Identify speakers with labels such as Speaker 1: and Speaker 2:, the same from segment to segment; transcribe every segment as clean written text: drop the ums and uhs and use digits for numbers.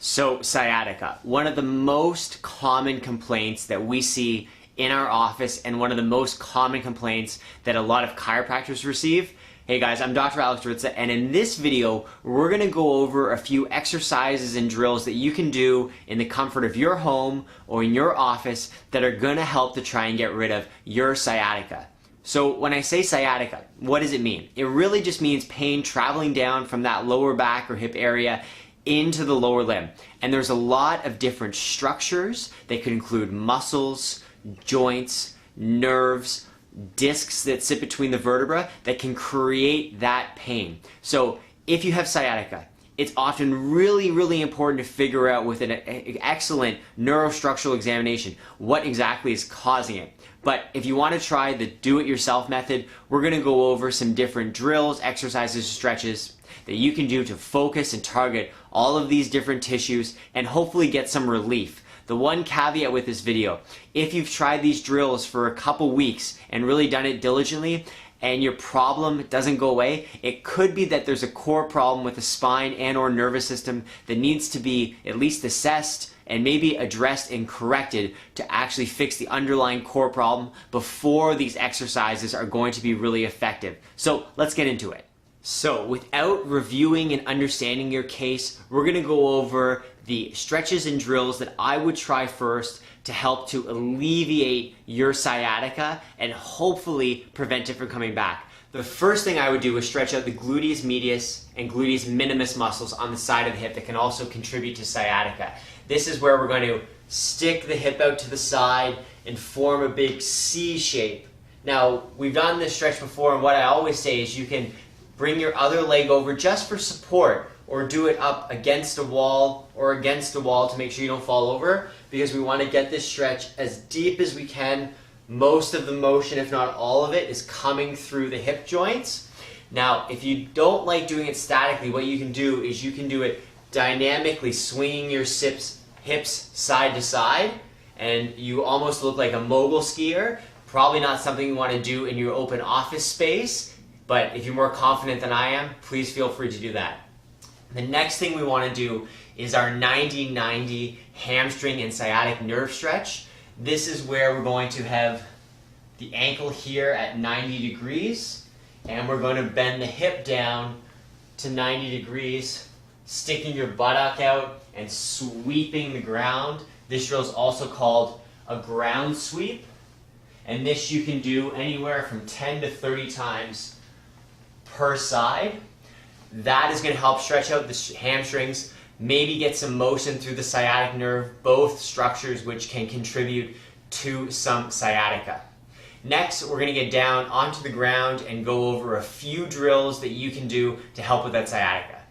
Speaker 1: So sciatica, one of the most common complaints that we see in our office and one of the most common complaints that a lot of chiropractors receive. Hey guys, I'm Dr. Alex Ritza, and in this video, we're gonna go over a few exercises and drills that you can do in the comfort of your home or in your office that are gonna help to try and get rid of your sciatica. So when I say sciatica, what does it mean? It really just means pain traveling down from that lower back or hip area into the lower limb. And there's a lot of different structures. They could include muscles, joints, nerves, discs that sit between the vertebra that can create that pain. So if you have sciatica, it's often really important to figure out with an excellent neurostructural examination what exactly is causing it. But if you want to try the do-it-yourself method, we're going to go over some different drills, exercises, stretches that you can do to focus and target all of these different tissues and hopefully get some relief. The one caveat with this video, if you've tried these drills for a couple weeks and really done it diligently and your problem doesn't go away, it could be that there's a core problem with the spine and or nervous system that needs to be at least assessed and maybe addressed and corrected to actually fix the underlying core problem before these exercises are going to be really effective. So let's get into it. So without reviewing and understanding your case, we're going to go over the stretches and drills that I would try first to help to alleviate your sciatica and hopefully prevent it from coming back. The first thing I would do is stretch out the gluteus medius and gluteus minimus muscles on the side of the hip that can also contribute to sciatica. This is where we're going to stick the hip out to the side and form a big C shape. Now, we've done this stretch before, and what I always say is you can bring your other leg over just for support, or do it up against a wall or against a wall to make sure you don't fall over, because we want to get this stretch as deep as we can. Most of the motion, if not all of it, is coming through the hip joints. Now, if you don't like doing it statically, what you can do is you can do it dynamically, swinging your hips side to side, and you almost look like a mogul skier. Probably not something you want to do in your open office space, but if you're more confident than I am, please feel free to do that. The next thing we want to do is our 90-90 hamstring and sciatic nerve stretch. This is where we're going to have the ankle here at 90 degrees, and we're going to bend the hip down to 90 degrees, sticking your buttock out and sweeping the ground. This drill is also called a ground sweep, and this you can do anywhere from 10 to 30 times per side. That is going to help stretch out the hamstrings, maybe get some motion through the sciatic nerve, both structures which can contribute to some sciatica. Next, we're going to get down onto the ground and go over a few drills that you can do to help with that sciatica.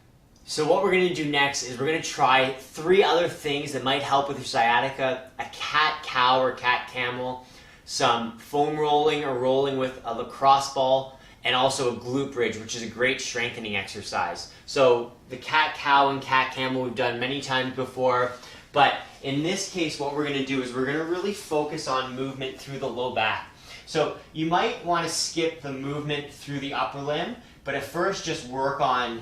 Speaker 1: So what we're going to do next is we're going to try 3 other things that might help with your sciatica: a cat-cow or cat-camel, some foam rolling or rolling with a lacrosse ball, and also a glute bridge, which is a great strengthening exercise. So the cat-cow and cat-camel we've done many times before, but in this case what we're going to do is we're going to really focus on movement through the low back. So you might want to skip the movement through the upper limb, but at first just work on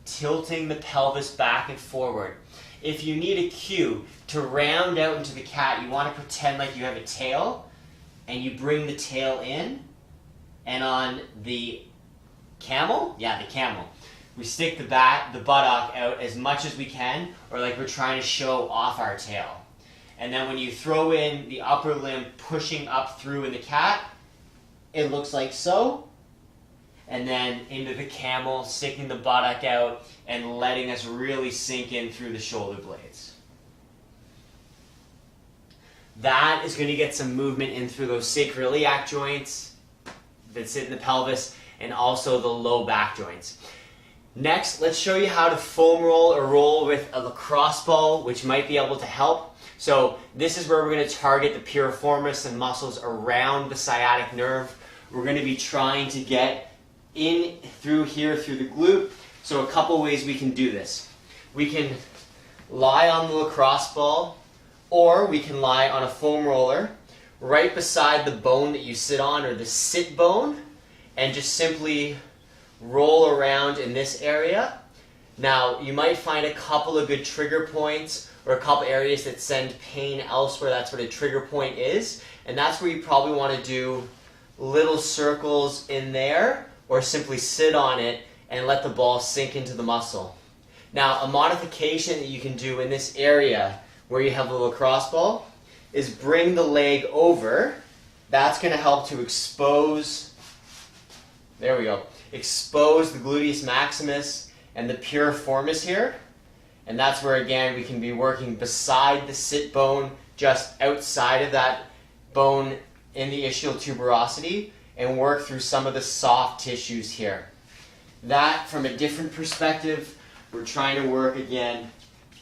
Speaker 1: tilting the pelvis back and forward. If you need a cue to round out into the cat, you want to pretend like you have a tail, and you bring the tail in. And on the camel, we stick the buttock out as much as we can, or like we're trying to show off our tail. And then when you throw in the upper limb pushing up through in the cat, it looks like so. And then into the camel, sticking the buttock out and letting us really sink in through the shoulder blades. That is going to get some movement in through those sacroiliac joints that sit in the pelvis, and also the low back joints. Next, let's show you how to foam roll or roll with a lacrosse ball, which might be able to help. So this is where we're going to target the piriformis and muscles around the sciatic nerve. We're going to be trying to get in through here, through the glute. So a couple ways we can do this. We can lie on the lacrosse ball, or we can lie on a foam roller right beside the bone that you sit on, or the sit bone, and just simply roll around in this area Now, you might find a couple of good trigger points or a couple areas that send pain elsewhere. That's what a trigger point is. And that's where you probably want to do little circles in there or simply sit on it and let the ball sink into the muscle. Now, a modification that you can do in this area where you have the lacrosse ball is bring the leg over. That's going to help to expose, there we go, expose the gluteus maximus and the piriformis here. And that's where, again, we can be working beside the sit bone, just outside of that bone in the ischial tuberosity, and work through some of the soft tissues here. That, from a different perspective, we're trying to work, again,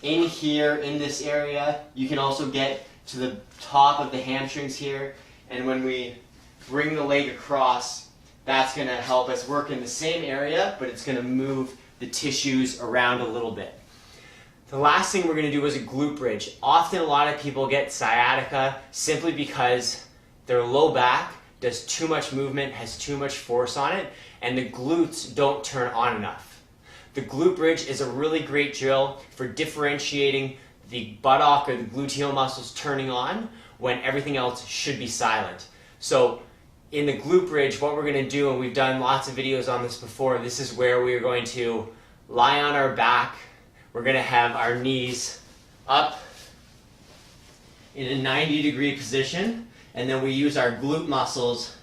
Speaker 1: in here, in this area. You can also get to the top of the hamstrings here, and when we bring the leg across, that's going to help us work in the same area, but it's going to move the tissues around a little bit. The last thing we're going to do is a glute bridge. Often a lot of people get sciatica simply because their low back does too much movement, has too much force on it, and the glutes don't turn on enough. The glute bridge is a really great drill for differentiating the buttock or the gluteal muscles turning on when everything else should be silent. So in the glute bridge, what we're going to do, and we've done lots of videos on this before, this is where we're going to lie on our back. We're going to have our knees up in a 90-degree position, and then we use our glute muscles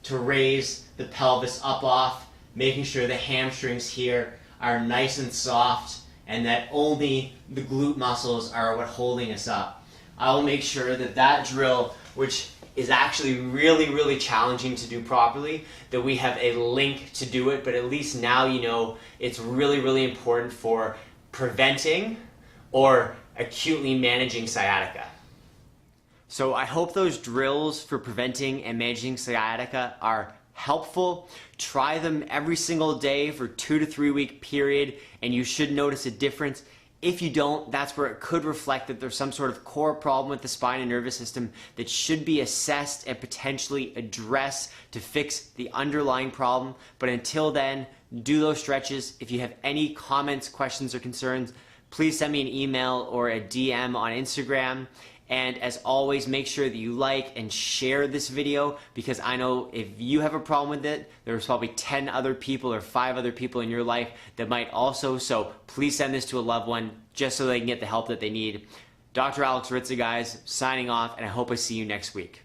Speaker 1: to raise the pelvis up off, making sure the hamstrings here are nice and soft, and that only the glute muscles are what holding us up. I will make sure that that drill, which is actually really, really challenging to do properly, that we have a link to do it, but at least now you know it's really, really important for preventing or acutely managing sciatica. So I hope those drills for preventing and managing sciatica are helpful. Try them every single day for 2 to 3 week period, and you should notice a difference. If you don't, that's where it could reflect that there's some sort of core problem with the spine and nervous system that should be assessed and potentially addressed to fix the underlying problem. But until then, do those stretches. If you have any comments, questions, or concerns, please send me an email or a DM on Instagram. And as always, make sure that you like and share this video, because I know if you have a problem with it, there's probably 10 other people or 5 other people in your life that might also. So please send this to a loved one just so they can get the help that they need. Dr. Alex Ritza, guys, signing off, and I hope I see you next week.